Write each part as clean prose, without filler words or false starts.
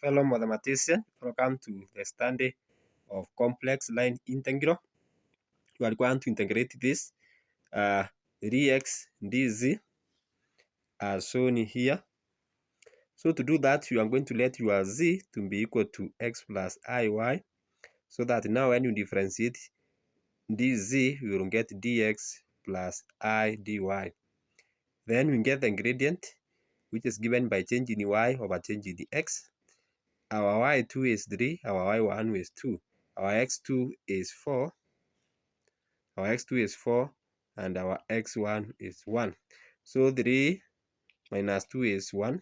fellow mathematician. Welcome to the study of complex line integral. We are going to integrate this 3x dz as shown here. So to do that, you are going to let your z to be equal to x plus iy, so that now when you differentiate dz, you will get dx plus I dy. Then we get the gradient, which is given by changing y over changing the x. Our y2 is 3, our y1 is 2, our x2 is 4, and our x1 is 1. So 3 minus 2 is 1,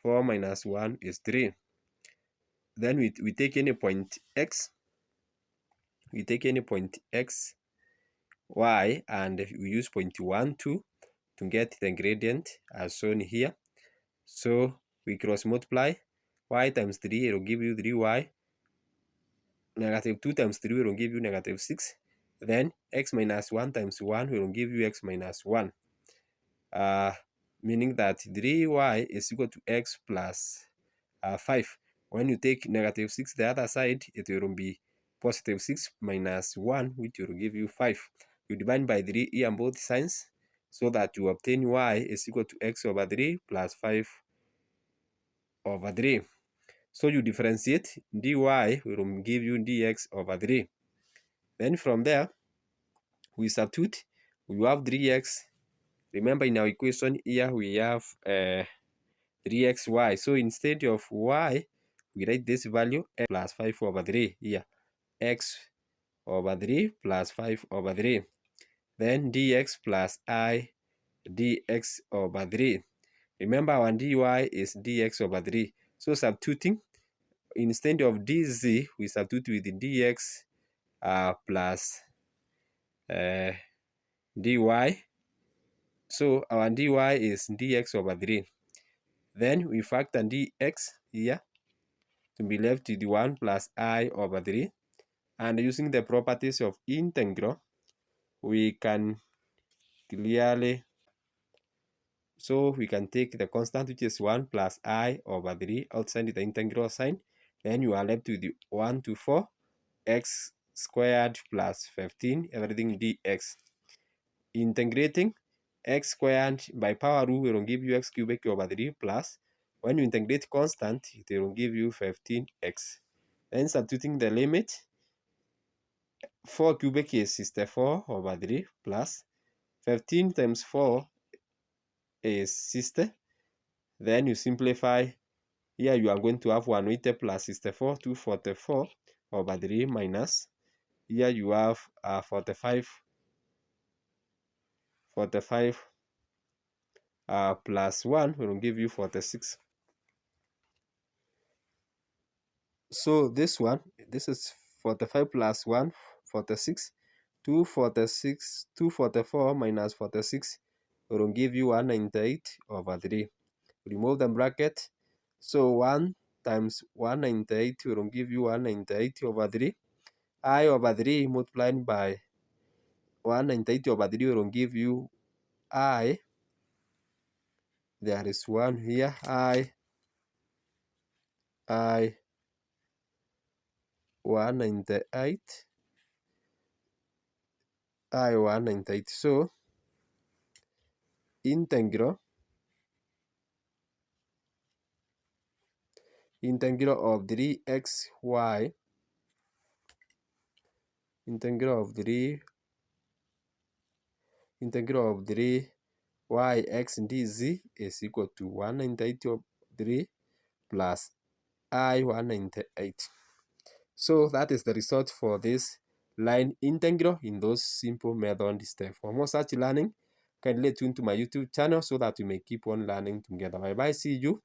4 minus 1 is 3. Then we take any point x, y, and we use point 1, 2 to get the gradient as shown here. So we cross multiply y times 3, it will give you 3y. Negative 2 times 3 will give you negative 6. Then x minus 1 times 1 will give you x minus 1. Meaning that 3y is equal to x plus 5. When you take negative 6 the other side, it will be positive 6 minus 1, which will give you 5. You divide by 3 here on both sides, so that you obtain y is equal to x over 3 plus 5 over 3. So you differentiate, dy will give you dx over 3. Then from there, we substitute, we have 3x. Remember in our equation here, we have 3xy. So instead of y, we write this value x plus 5 over 3 here. X over 3 plus 5 over 3. Then dx plus I dx over 3. Remember our dy is dx over 3. So substituting, instead of dz, we substitute with dx plus dy. So our dy is dx over 3. Then we factor dx here to be left with 1 plus I over 3. And using the properties of integral, we can clearly, so we can take the constant, which is 1 plus I over 3 outside the integral sign. Then you are left with 1 to 4 x squared plus 15 everything dx. Integrating, x squared by power rule will give you x cubic over 3 plus, when you integrate constant, it will give you 15x. Then substituting the limit, 4 cubic is 64 over 3 plus 15 times 4 is 60. Then you simplify. Here you are going to have 180 plus 64, 244 over 3 minus. Here you have 45 plus 1 will give you 46. So this is 45 plus 1, 46. 244 minus 46 will give you 198 over 3. Remove the bracket. So 1 times 198 will give you 198 over 3. I over 3 multiplied by 198 over 3 will give you I. There is 1 here. I 198. I 198. So integral of 3xy, integral of 3yx dz is equal to 198 over 3 plus I 198. So that is the result for this line integral in those simple method steps. For more such learning, kindly tune to my YouTube channel so that we may keep on learning together. Bye bye. See you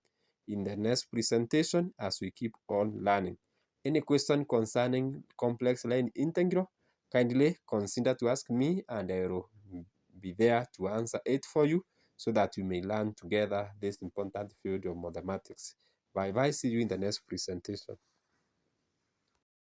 in the next presentation as we keep on learning. Any question concerning complex line integral, kindly consider to ask me, and I will be there to answer it for you so that we may learn together this important field of mathematics. Bye bye. See you in the next presentation.